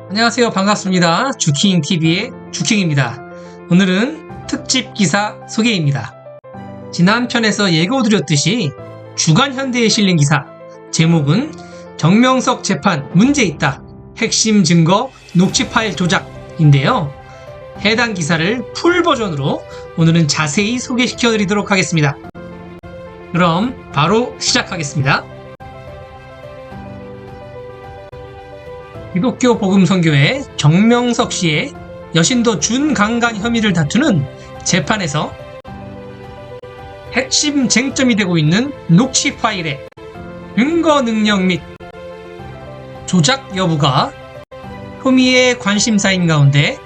안녕하세요. 반갑습니다. 주킹TV의 주킹입니다. 오늘은 특집 기사 소개입니다. 지난 편에서 예고드렸듯이 주간현대에 실린 기사, 제목은 정명석 재판 문제 있다. 핵심 증거 녹취 파일 조작인데요. 해당 기사를 풀 버전으로 오늘은 자세히 소개시켜 드리도록 하겠습니다. 그럼 바로 시작하겠습니다. 기독교 복음선교회 정명석 씨의 여신도 준강간 혐의를 다투는 재판에서 핵심 쟁점이 되고 있는 녹취 파일의 증거 능력 및 조작 여부가 혐의의 관심사인 가운데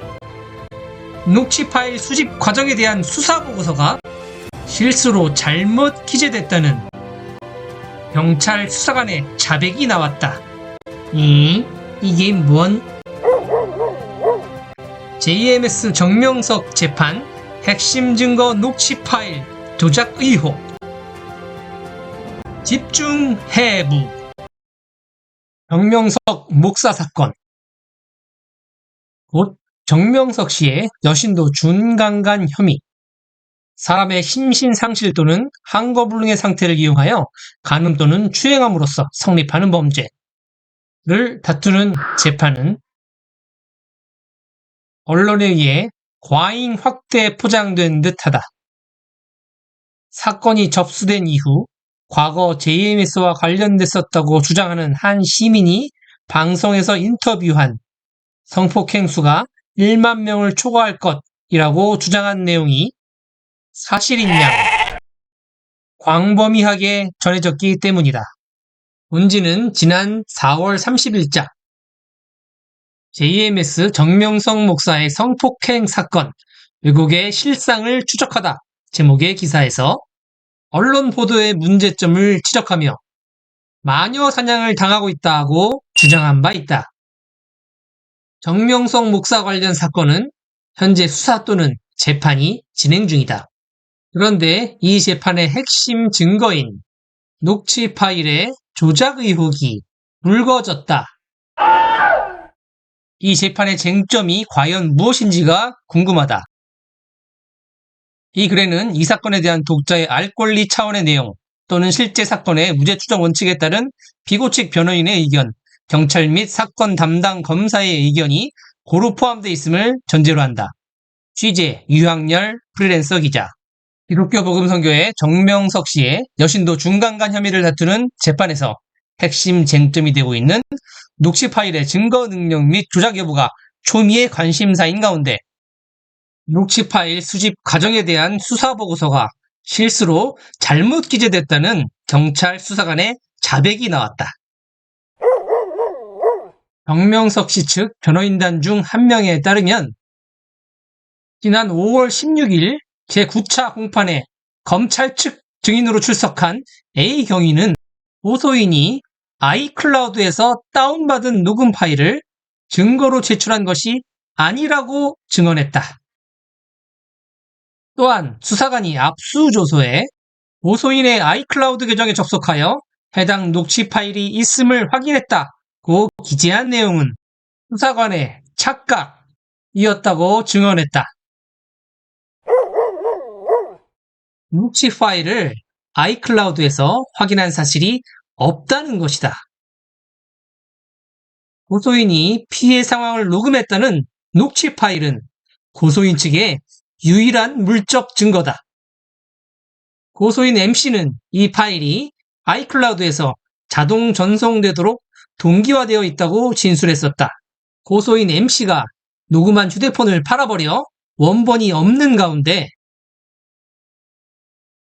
녹취 파일 수집 과정에 대한 수사 보고서가 실수로 잘못 기재됐다는 경찰 수사관의 자백이 나왔다. 이게 뭔? JMS 정명석 재판 핵심 증거 녹취 파일 조작 의혹 집중 해부. 정명석 목사 사건. 곧 정명석 씨의 여신도 준강간 혐의, 사람의 심신상실 또는 항거불능의 상태를 이용하여 간음 또는 추행함으로써 성립하는 범죄를 다투는 재판은 언론에 의해 과잉 확대 포장된 듯하다. 사건이 접수된 이후 과거 JMS와 관련됐었다고 주장하는 한 시민이 방송에서 인터뷰한 성폭행 수가 1만 명을 초과할 것이라고 주장한 내용이 사실인 양 광범위하게 전해졌기 때문이다. 본지는 지난 4월 30일자 JMS 정명석 목사의 성폭행 사건 왜곡의 실상을 추적하다 제목의 기사에서 언론 보도의 문제점을 지적하며 마녀 사냥을 당하고 있다고 주장한 바 있다. 정명석 목사 관련 사건은 현재 수사 또는 재판이 진행 중이다. 그런데 이 재판의 핵심 증거인 녹취 파일의 조작 의혹이 불거졌다. 이 재판의 쟁점이 과연 무엇인지가 궁금하다. 이 글에는 이 사건에 대한 독자의 알 권리 차원의 내용 또는 실제 사건의 무죄 추정 원칙에 따른 피고 측 변호인의 의견, 경찰 및 사건 담당 검사의 의견이 고루 포함되어 있음을 전제로 한다. 취재 유학열 프리랜서 기자. 기독교 복음선교회 정명석 씨의 여신도 준강간 혐의를 다투는 재판에서 핵심 쟁점이 되고 있는 녹취 파일의 증거 능력 및 조작 여부가 초미의 관심사인 가운데 녹취 파일 수집 과정에 대한 수사 보고서가 실수로 잘못 기재됐다는 경찰 수사관의 자백이 나왔다. 정명석 씨 측 변호인단 중 한 명에 따르면 지난 5월 16일 제9차 공판에 검찰 측 증인으로 출석한 A 경위는 고소인이 아이클라우드에서 다운받은 녹음 파일을 증거로 제출한 것이 아니라고 증언했다. 또한 수사관이 압수조서에 고소인의 아이클라우드 계정에 접속하여 해당 녹취 파일이 있음을 확인했다고 기재한 내용은 수사관의 착각이었다고 증언했다. 녹취 파일을 아이클라우드에서 확인한 사실이 없다는 것이다. 고소인이 피해 상황을 녹음했다는 녹취 파일은 고소인 측의 유일한 물적 증거다. 고소인 MC는 이 파일이 아이클라우드에서 자동 전송되도록 동기화되어 있다고 진술했었다. 고소인 MC가 녹음한 휴대폰을 팔아버려 원본이 없는 가운데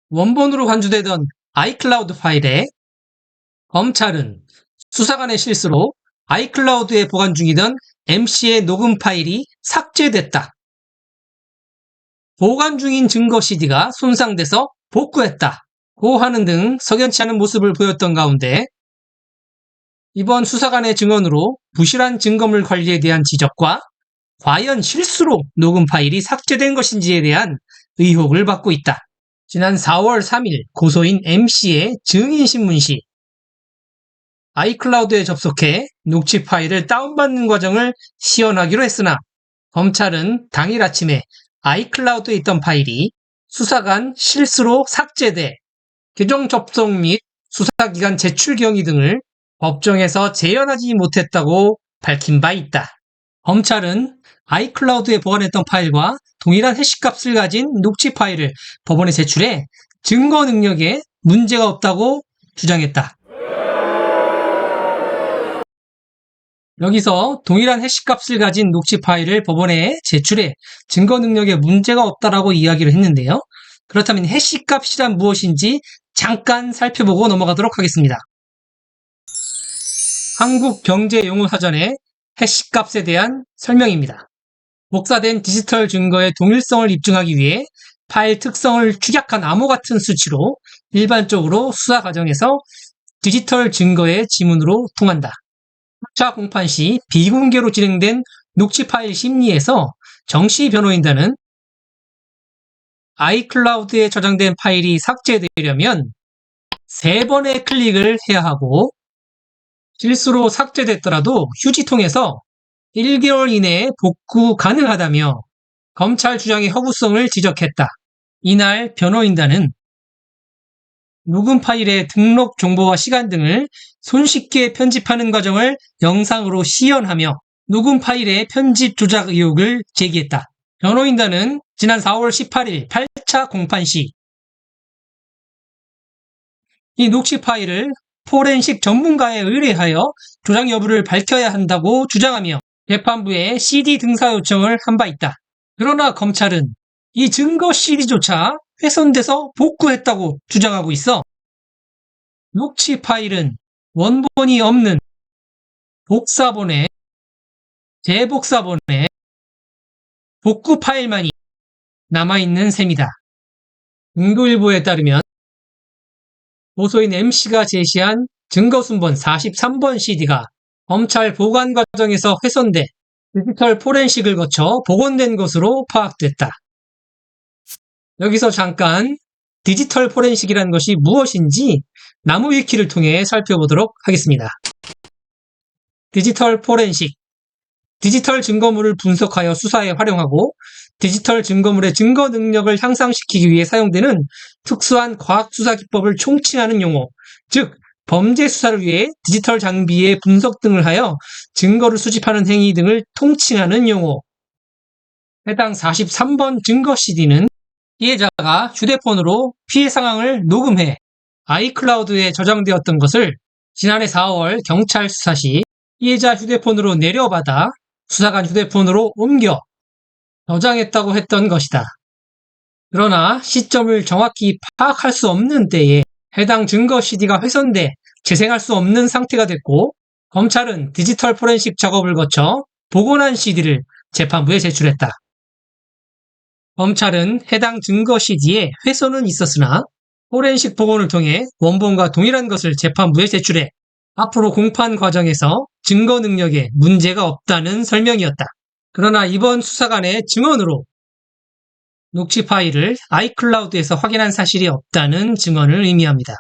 원본으로 간주되던 아이클라우드 파일에 검찰은 수사관의 실수로 아이클라우드에 보관 중이던 MC의 녹음 파일이 삭제됐다. 보관 중인 증거 CD가 손상돼서 복구했다고 하는 등 석연치 않은 모습을 보였던 가운데 이번 수사관의 증언으로 부실한 증거물 관리에 대한 지적과 과연 실수로 녹음 파일이 삭제된 것인지에 대한 의혹을 받고 있다. 지난 4월 3일 고소인 MC의 증인신문 시 아이클라우드에 접속해 녹취 파일을 다운받는 과정을 시연하기로 했으나 검찰은 당일 아침에 아이클라우드에 있던 파일이 수사관 실수로 삭제돼 계정 접속 및 수사기관 제출 경위 등을 법정에서 재현하지 못했다고 밝힌 바 있다. 검찰은 아이클라우드에 보관했던 파일과 동일한 해시값을 가진 녹취 파일을 법원에 제출해 증거 능력에 문제가 없다고 주장했다. 여기서 동일한 해시값을 가진 녹취 파일을 법원에 제출해 증거 능력에 문제가 없다라고 이야기를 했는데요. 그렇다면 해시값이란 무엇인지 잠깐 살펴보고 넘어가도록 하겠습니다. 한국경제용어사전의 해시값에 대한 설명입니다. 복사된 디지털 증거의 동일성을 입증하기 위해 파일 특성을 축약한 암호 같은 수치로 일반적으로 수사 과정에서 디지털 증거의 지문으로 통한다. 1차 공판 시 비공개로 진행된 녹취 파일 심리에서 정씨 변호인단은 아이클라우드에 저장된 파일이 삭제되려면 3번의 클릭을 해야 하고 실수로 삭제됐더라도 휴지통에서 1개월 이내에 복구 가능하다며 검찰 주장의 허구성을 지적했다. 이날 변호인단은 녹음 파일의 등록 정보와 시간 등을 손쉽게 편집하는 과정을 영상으로 시연하며 녹음 파일의 편집 조작 의혹을 제기했다. 변호인단은 지난 4월 18일 8차 공판 시 이 녹취 파일을 포렌식 전문가에 의뢰하여 조작 여부를 밝혀야 한다고 주장하며 재판부에 CD 등사 요청을 한 바 있다. 그러나 검찰은 이 증거 CD조차 훼손돼서 복구했다고 주장하고 있어 녹취 파일은 원본이 없는 복사본에 재복사본에 복구 파일만이 남아있는 셈이다. 중도일보에 따르면 고소인 M씨가 제시한 증거순번 43번 CD가 검찰 보관 과정에서 훼손돼 디지털 포렌식을 거쳐 복원된 것으로 파악됐다. 여기서 잠깐 디지털 포렌식이라는 것이 무엇인지 나무 위키를 통해 살펴보도록 하겠습니다. 디지털 포렌식, 디지털 증거물을 분석하여 수사에 활용하고 디지털 증거물의 증거 능력을 향상시키기 위해 사용되는 특수한 과학수사 기법을 총칭하는 용어, 즉 범죄 수사를 위해 디지털 장비의 분석 등을 하여 증거를 수집하는 행위 등을 통칭하는 용어. 해당 43번 증거 CD는 피해자가 휴대폰으로 피해 상황을 녹음해 아이클라우드에 저장되었던 것을 지난해 4월 경찰 수사 시 피해자 휴대폰으로 내려받아 수사관 휴대폰으로 옮겨 저장했다고 했던 것이다. 그러나 시점을 정확히 파악할 수 없는 때에 해당 증거 CD가 훼손돼 재생할 수 없는 상태가 됐고 검찰은 디지털 포렌식 작업을 거쳐 복원한 CD를 재판부에 제출했다. 검찰은 해당 증거 CD에 훼손은 있었으나 포렌식 복원을 통해 원본과 동일한 것을 재판부에 제출해 앞으로 공판 과정에서 증거 능력에 문제가 없다는 설명이었다. 그러나 이번 수사관의 증언으로 녹취 파일을 아이클라우드에서 확인한 사실이 없다는 증언을 의미합니다.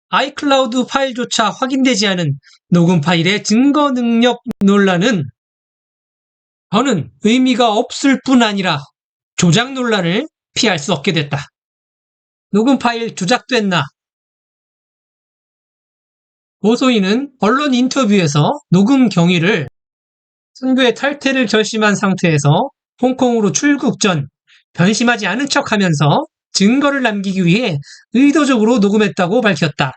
아이클라우드 파일조차 확인되지 않은 녹음 파일의 증거 능력 논란은 저는 의미가 없을 뿐 아니라 조작 논란을 피할 수 없게 됐다. 녹음 파일 조작됐나? 고소인은 언론 인터뷰에서 녹음 경위를 선교의 탈퇴를 결심한 상태에서 홍콩으로 출국 전 변심하지 않은 척하면서 증거를 남기기 위해 의도적으로 녹음했다고 밝혔다.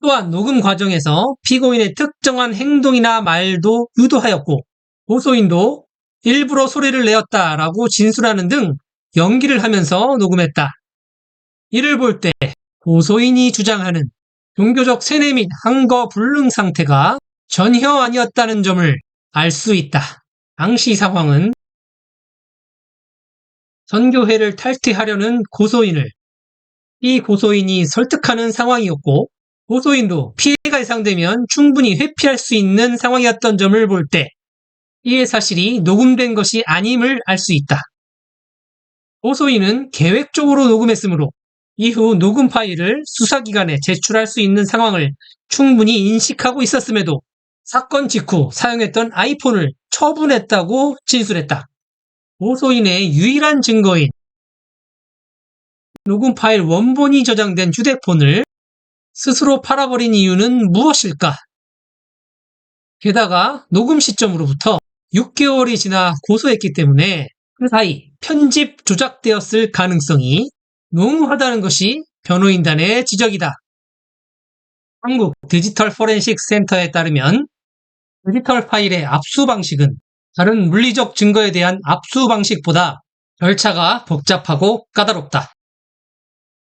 또한 녹음 과정에서 피고인의 특정한 행동이나 말도 유도하였고 고소인도 일부러 소리를 내었다라고 진술하는 등 연기를 하면서 녹음했다. 이를 볼 때 고소인이 주장하는 종교적 세뇌 및 항거 불능 상태가 전혀 아니었다는 점을 알 수 있다. 당시 상황은 선교회를 탈퇴하려는 고소인을 이 고소인이 설득하는 상황이었고 고소인도 피해가 예상되면 충분히 회피할 수 있는 상황이었던 점을 볼 때 이의 사실이 녹음된 것이 아님을 알 수 있다. 고소인은 계획적으로 녹음했으므로 이후 녹음 파일을 수사기관에 제출할 수 있는 상황을 충분히 인식하고 있었음에도 사건 직후 사용했던 아이폰을 처분했다고 진술했다. 고소인의 유일한 증거인 녹음 파일 원본이 저장된 휴대폰을 스스로 팔아버린 이유는 무엇일까? 게다가 녹음 시점으로부터 6개월이 지나 고소했기 때문에 그 사이 편집 조작되었을 가능성이 농후하다는 것이 변호인단의 지적이다. 한국 디지털 포렌식 센터에 따르면 디지털 파일의 압수 방식은 다른 물리적 증거에 대한 압수 방식보다 절차가 복잡하고 까다롭다.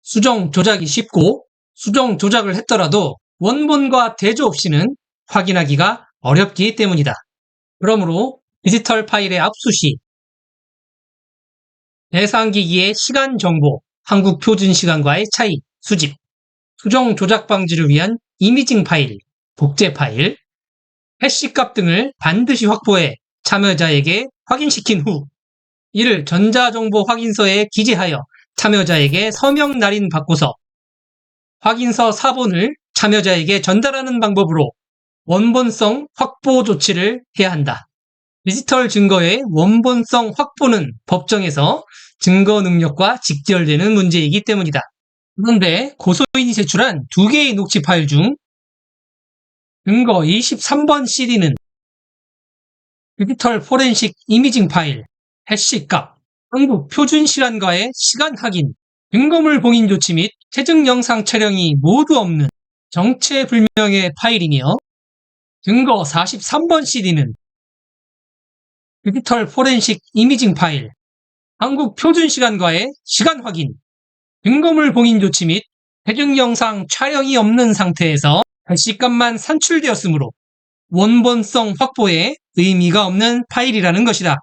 수정 조작이 쉽고 수정 조작을 했더라도 원본과 대조 없이는 확인하기가 어렵기 때문이다. 그러므로 디지털 파일의 압수 시 해상기기의 시간 정보, 한국 표준 시간과의 차이, 수집, 수정 조작 방지를 위한 이미징 파일, 복제 파일, 해시값 등을 반드시 확보해 참여자에게 확인시킨 후 이를 전자정보 확인서에 기재하여 참여자에게 서명 날인 바꿔서 확인서 사본을 참여자에게 전달하는 방법으로 원본성 확보 조치를 해야 한다. 디지털 증거의 원본성 확보는 법정에서 증거 능력과 직결되는 문제이기 때문이다. 그런데 고소인이 제출한 2개의 녹취 파일 중 증거 23번 CD는 디지털 포렌식 이미징 파일, 해시값, 한국 표준 시간과의 시간 확인, 증거물 봉인 조치 및 체증 영상 촬영이 모두 없는 정체불명의 파일이며 증거 43번 CD는 디지털 포렌식 이미징 파일, 한국 표준 시간과의 시간 확인, 증거물 봉인 조치 및 체증 영상 촬영이 없는 상태에서 해시값만 산출되었으므로 원본성 확보에 의미가 없는 파일이라는 것이다.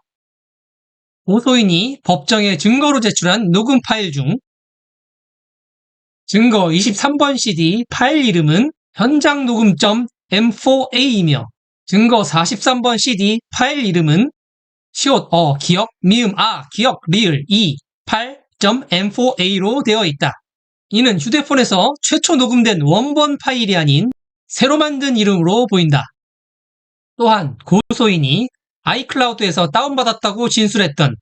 고소인이 법정에 증거로 제출한 녹음 파일 중 증거 23번 CD 파일 이름은 현장 녹음.m4a이며 증거 43번 CD 파일 이름은 시옷 기억 미음 기억 리을 8.m4a로 되어 있다. 이는 휴대폰에서 최초 녹음된 원본 파일이 아닌 새로 만든 이름으로 보인다. 또한 고소인이 아이클라우드에서 다운받았다고 진술했던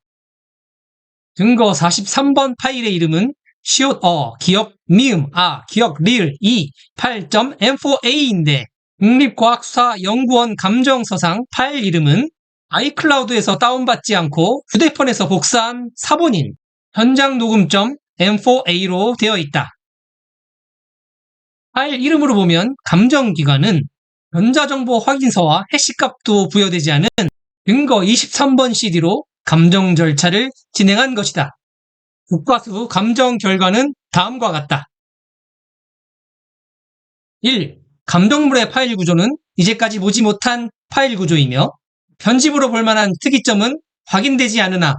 증거 43번 파일의 이름은 시옷 기억 미음 기억 리을 8.m4a인데 국립과학수사연구원 감정서상 파일 이름은 아이클라우드에서 다운받지 않고 휴대폰에서 복사한 사본인 현장 녹음.m4a로 되어 있다. 파일 이름으로 보면 감정기관은 전자정보 확인서와 해시값도 부여되지 않은 증거 23번 CD로 감정 절차를 진행한 것이다. 국과수 감정 결과는 다음과 같다. 1. 감정물의 파일 구조는 이제까지 보지 못한 파일 구조이며 편집으로 볼만한 특이점은 확인되지 않으나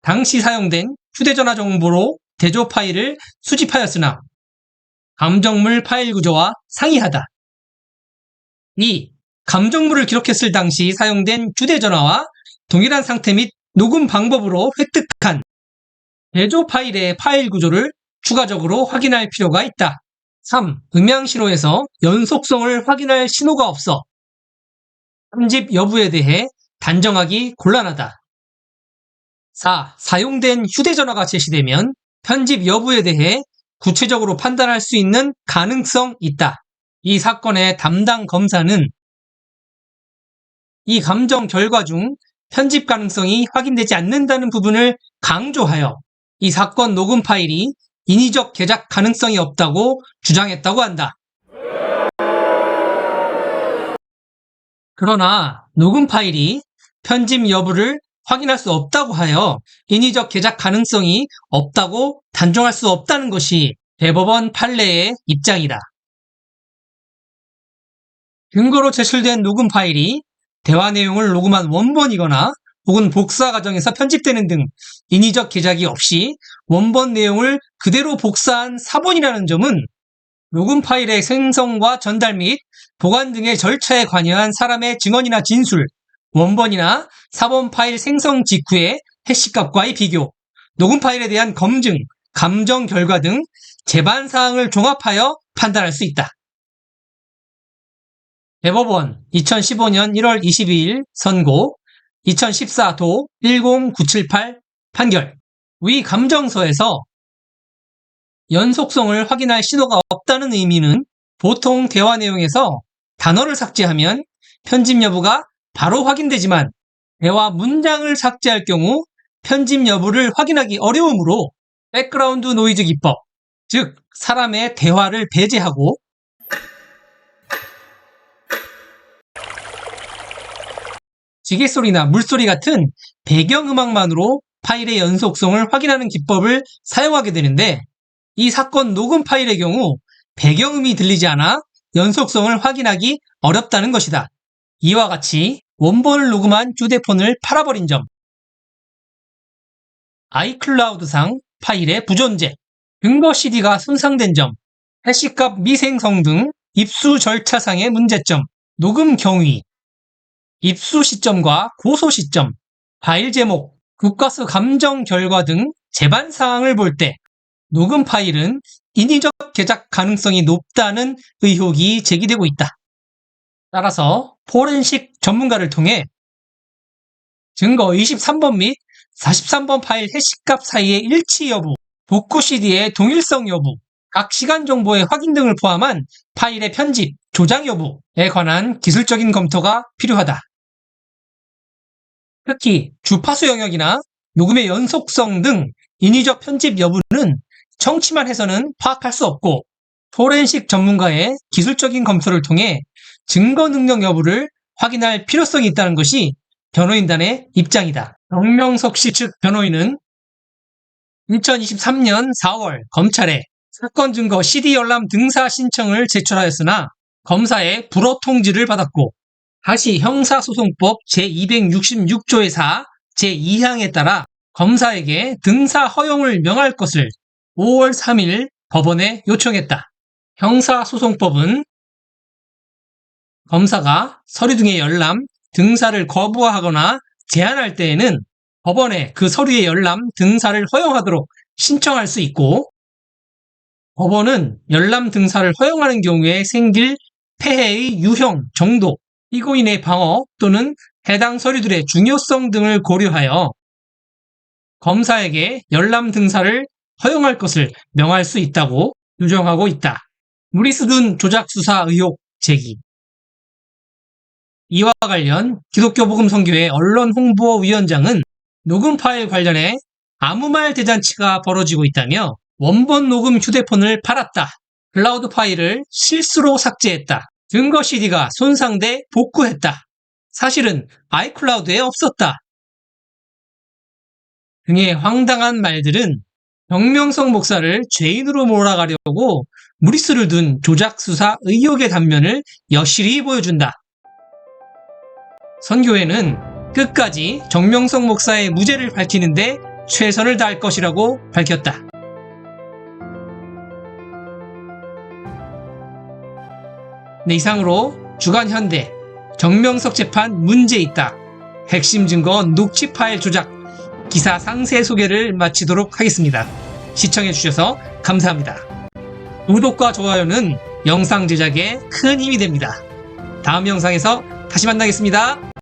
당시 사용된 휴대전화 정보로 대조 파일을 수집하였으나 감정물 파일 구조와 상이하다. 2. 감정물을 기록했을 당시 사용된 휴대전화와 동일한 상태 및 녹음 방법으로 획득한 대조 파일의 파일 구조를 추가적으로 확인할 필요가 있다. 3. 음향신호에서 연속성을 확인할 신호가 없어 편집 여부에 대해 단정하기 곤란하다. 4. 사용된 휴대전화가 제시되면 편집 여부에 대해 구체적으로 판단할 수 있는 가능성 있다. 이 사건의 담당 검사는 이 감정 결과 중 편집 가능성이 확인되지 않는다는 부분을 강조하여 이 사건 녹음 파일이 인위적 제작 가능성이 없다고 주장했다고 한다. 그러나 녹음 파일이 편집 여부를 확인할 수 없다고 하여 인위적 제작 가능성이 없다고 단정할 수 없다는 것이 대법원 판례의 입장이다. 증거로 제출된 녹음 파일이 대화 내용을 녹음한 원본이거나 혹은 복사 과정에서 편집되는 등 인위적 제작이 없이 원본 내용을 그대로 복사한 사본이라는 점은 녹음 파일의 생성과 전달 및 보관 등의 절차에 관여한 사람의 증언이나 진술, 원본이나 사본 파일 생성 직후의 해시값과의 비교, 녹음 파일에 대한 검증, 감정 결과 등 재반사항을 종합하여 판단할 수 있다. 대법원 2015년 1월 22일 선고 2014도 10978 판결. 위 감정서에서 연속성을 확인할 신호가 없다는 의미는 보통 대화 내용에서 단어를 삭제하면 편집 여부가 바로 확인되지만 대화 문장을 삭제할 경우 편집 여부를 확인하기 어려우므로 백그라운드 노이즈 기법, 즉 사람의 대화를 배제하고 지게소리나 물소리 같은 배경음악만으로 파일의 연속성을 확인하는 기법을 사용하게 되는데, 이 사건 녹음 파일의 경우 배경음이 들리지 않아 연속성을 확인하기 어렵다는 것이다. 이와 같이 원본을 녹음한 휴대폰을 팔아버린 점, 아이클라우드상 파일의 부존재, 증거 CD가 손상된 점, 해시값 미생성 등 입수 절차상의 문제점, 녹음 경위, 입수 시점과 고소 시점, 파일 제목, 국가수 감정 결과 등 재반 사항을 볼 때 녹음 파일은 인위적 제작 가능성이 높다는 의혹이 제기되고 있다. 따라서 포렌식 전문가를 통해 증거 23번 및 43번 파일 해시값 사이의 일치 여부, 복구 CD의 동일성 여부, 각 시간 정보의 확인 등을 포함한 파일의 편집, 조작 여부에 관한 기술적인 검토가 필요하다. 특히 주파수 영역이나 녹음의 연속성 등 인위적 편집 여부는 청취만 해서는 파악할 수 없고, 포렌식 전문가의 기술적인 검토를 통해 증거 능력 여부를 확인할 필요성이 있다는 것이 변호인단의 입장이다. 정명석 씨 측 변호인은 2023년 4월 검찰에 사건 증거 CD 열람 등사 신청을 제출하였으나 검사의 불허 통지를 받았고, 다시 형사소송법 제266조의 4 제2항에 따라 검사에게 등사 허용을 명할 것을 5월 3일 법원에 요청했다. 형사소송법은 검사가 서류 등의 열람, 등사를 거부하거나 제한할 때에는 법원에 그 서류의 열람, 등사를 허용하도록 신청할 수 있고, 법원은 열람, 등사를 허용하는 경우에 생길 폐해의 유형, 정도, 피고인의 방어 또는 해당 서류들의 중요성 등을 고려하여 검사에게 열람, 등사를 허용할 것을 명할 수 있다고 규정하고 있다. 무리수둔 조작 수사 의혹 제기. 이와 관련 기독교 복음 선교회 언론 홍보위원장은 녹음 파일 관련해 아무 말 대잔치가 벌어지고 있다며 원본 녹음 휴대폰을 팔았다. 클라우드 파일을 실수로 삭제했다. 증거 CD가 손상돼 복구했다. 사실은 아이클라우드에 없었다. 등의 황당한 말들은 정명석 목사를 죄인으로 몰아가려고 무리수를 둔 조작 수사 의혹의 단면을 여실히 보여준다. 선교회는 끝까지 정명석 목사의 무죄를 밝히는데 최선을 다할 것이라고 밝혔다. 네, 이상으로 주간현대 정명석 재판 문제 있다. 핵심 증거 녹취 파일 조작 기사 상세 소개를 마치도록 하겠습니다. 시청해주셔서 감사합니다. 구독과 좋아요는 영상 제작에 큰 힘이 됩니다. 다음 영상에서 다시 만나겠습니다.